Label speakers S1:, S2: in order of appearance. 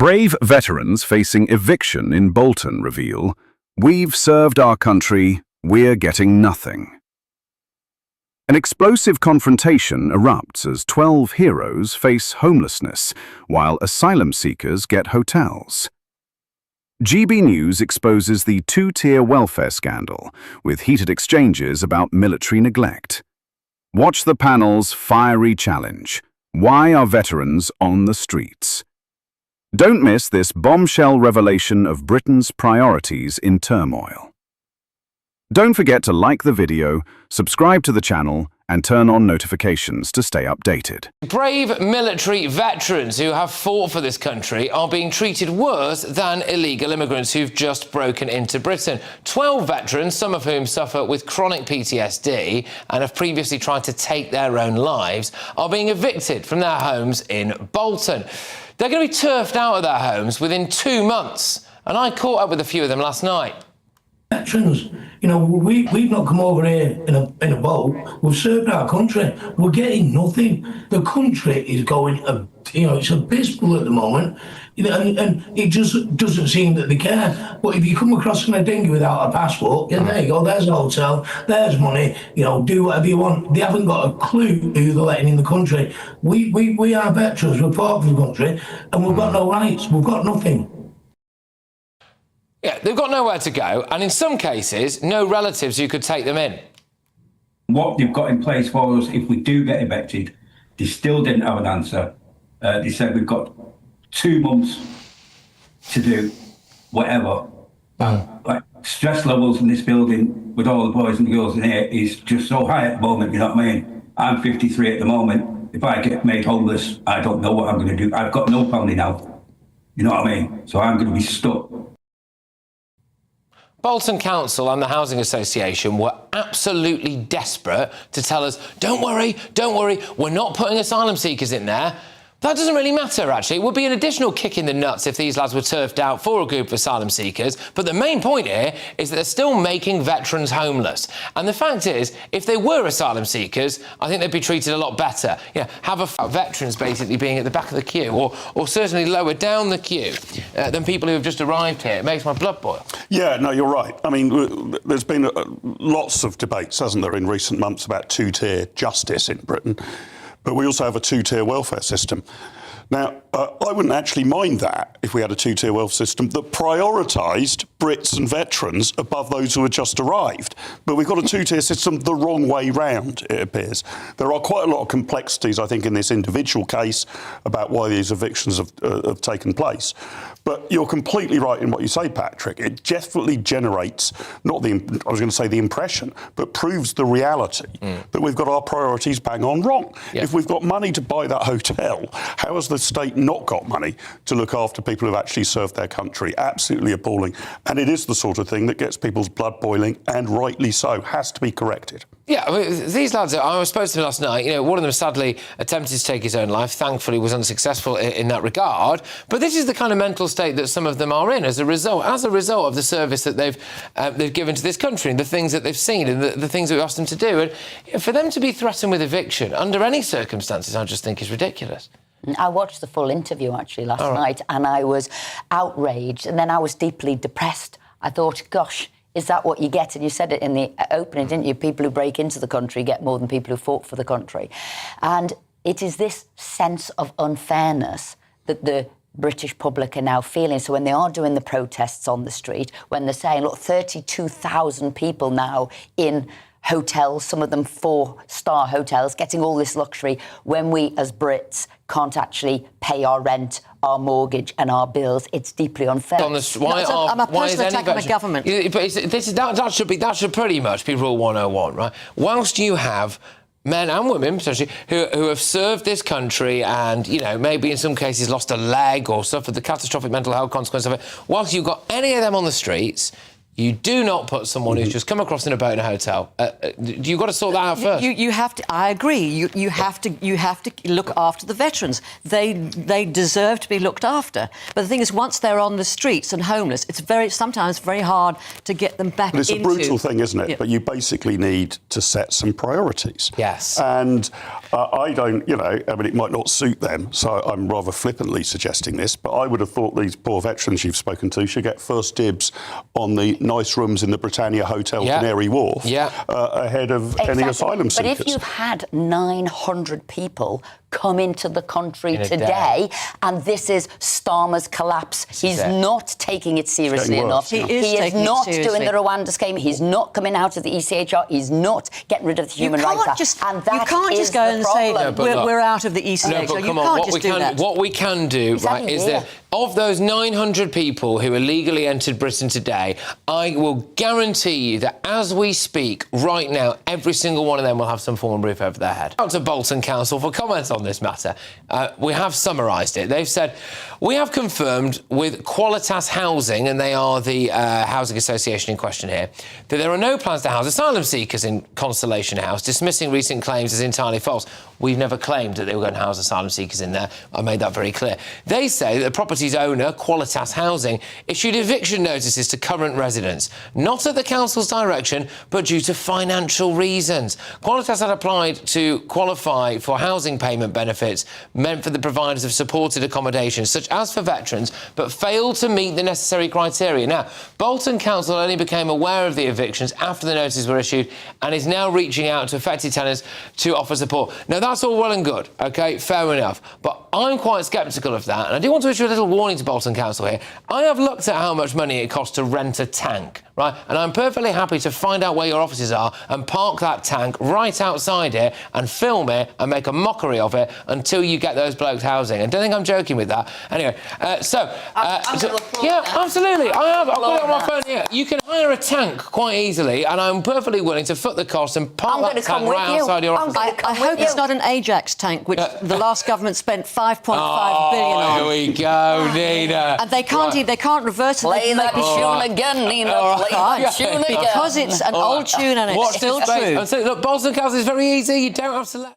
S1: Brave veterans facing eviction in Bolton reveal, "We've served our country, we're getting nothing." An explosive confrontation erupts as 12 heroes face homelessness, while asylum seekers get hotels. GB News exposes the two-tier welfare scandal, with heated exchanges about military neglect. Watch the panel's fiery challenge. Why are veterans on the streets? Don't miss this bombshell revelation of Britain's priorities in turmoil. Don't forget to like the video, subscribe to the channel, and turn on notifications to stay updated.
S2: Brave military veterans who have fought for this country are being treated worse than illegal immigrants who've just broken into Britain. 12 veterans, some of whom suffer with chronic PTSD and have previously tried to take their own lives, are being evicted from their homes in Bolton. They're going to be turfed out of their homes within 2 months, and I caught up with a few of them last night.
S3: Veterans, we've not come over here in a boat. We've served our country. We're getting nothing. The country is going, it's abysmal at the moment, and it just doesn't seem that they care. But if you come across in a dinghy without a passport, there you go. There's a hotel. There's money. Do whatever you want. They haven't got a clue who they're letting in the country. We are veterans. We're part of the country, and we've got no rights. We've got nothing.
S2: Yeah, they've got nowhere to go, and in some cases, no relatives who could take them in.
S4: What they've got in place for us, if we do get evicted, they still didn't have an answer. They said we've got 2 months to do whatever. Like, stress levels in this building with all the boys and girls in here is just so high at the moment, you know what I mean? I'm 53 at the moment. If I get made homeless, I don't know what I'm going to do. I've got no family now, you know what I mean? So I'm going to be stuck.
S2: Bolton Council and the Housing Association were absolutely desperate to tell us, don't worry, we're not putting asylum seekers in there. That doesn't really matter, actually. It would be an additional kick in the nuts if these lads were turfed out for a group of asylum seekers. But the main point here is that they're still making veterans homeless. And the fact is, if they were asylum seekers, I think they'd be treated a lot better. Have veterans basically being at the back of the queue, or certainly lower down the queue than people who have just arrived here. It makes my blood boil.
S5: Yeah, no, you're right. I mean, there's been lots of debates, hasn't there, in recent months about two-tier justice in Britain. But we also have a two-tier welfare system. Now, I wouldn't actually mind that if we had a two-tier welfare system that prioritised Brits and veterans above those who had just arrived. But we've got a two-tier system the wrong way round, it appears. There are quite a lot of complexities, I think, in this individual case about why these evictions have taken place. But you're completely right in what you say, Patrick. It definitely generates, I was going to say the impression, but proves the reality that we've got our priorities bang on wrong. Yeah. If we've got money to buy that hotel, how has the state not got money to look after people who've actually served their country? Absolutely appalling. And it is the sort of thing that gets people's blood boiling, and rightly so, has to be corrected.
S2: Yeah, I mean, these lads, I was spoke to them last night. One of them sadly attempted to take his own life. Thankfully, was unsuccessful in that regard. But this is the kind of mental state that some of them are in as a result of the service that they've given to this country and the things that they've seen and the things that we asked them to do. And for them to be threatened with eviction under any circumstances, I just think is ridiculous.
S6: I watched the full interview actually last night, and I was outraged, and then I was deeply depressed. I thought, gosh, is that what you get? And you said it in the opening, didn't you? People who break into the country get more than people who fought for the country. And it is this sense of unfairness that the British public are now feeling. So when they are doing the protests on the street, when they're saying, look, 32,000 people now in hotels, some of them 4-star hotels, getting all this luxury, when we as Brits can't actually pay our rent, our mortgage and our bills, it's deeply unfair.
S7: I'm a personal attack on the government.
S2: That should pretty much be Rule 101, right? Whilst you have men and women, potentially, who have served this country and, maybe in some cases lost a leg or suffered the catastrophic mental health consequence of it, whilst you've got any of them on the streets, You do not put someone who's just come across in a boat in a hotel. You've got to sort that out first.
S7: You have to. I agree. You have to look after the veterans. They deserve to be looked after. But the thing is, once they're on the streets and homeless, it's sometimes very hard to get them back into.
S5: It's a brutal thing, isn't it? Yeah. But you basically need to set some priorities.
S2: Yes.
S5: And I don't, I mean, it might not suit them, so I'm rather flippantly suggesting this, but I would have thought these poor veterans you've spoken to should get first dibs on the nice rooms in the Britannia Hotel, Canary Wharf, ahead of any asylum seekers.
S6: But if you've had 900 people come into the country today, and this is Starmer's collapse, he's not taking it seriously enough.
S7: He is
S6: not doing the Rwanda scheme. He's not coming out of the ECHR. He's not getting rid of the Human Rights Act.
S7: You can't just go and say we're out of the ECHR.
S2: No,
S7: you can't just do that.
S2: What we can do, right, is that of those 900 people who illegally entered Britain today, I will guarantee you that as we speak right now, every single one of them will have some form of roof over their head. Out to Bolton Council for comments on this matter. We have summarised it. They've said, we have confirmed with Qualitas Housing, and they are the housing association in question here, that there are no plans to house asylum seekers in Constellation House, dismissing recent claims as entirely false. We've never claimed that they were going to house asylum seekers in there. I made that very clear. They say that the property's owner, Qualitas Housing, issued eviction notices to current residents, not at the council's direction, but due to financial reasons. Qualitas had applied to qualify for housing payment benefits meant for the providers of supported accommodation, such as for veterans, but failed to meet the necessary criteria. Now, Bolton Council only became aware of the evictions after the notices were issued and is now reaching out to affected tenants to offer support. Now, that's all well and good, OK, fair enough, but I'm quite sceptical of that, and I do want to issue a little warning to Bolton Council here. I have looked at how much money it costs to rent a tank, right, and I'm perfectly happy to find out where your offices are and park that tank right outside here and film it and make a mockery of it until you get those blokes housing. And don't think I'm joking with that. Anyway, yeah, absolutely. I've got it on my phone here. You can hire a tank quite easily, and I'm perfectly willing to foot the cost and park that tank right outside your office.
S7: I hope it's not an Ajax tank, which the last government spent $5.5 billion on.
S2: Here we go, Nina.
S7: And they can't reverse it.
S6: Play that tune again, Nina. Play that tune again.
S7: Because it's an old tune and it's still true.
S2: Look, Bolton Council is very easy. You don't have to let...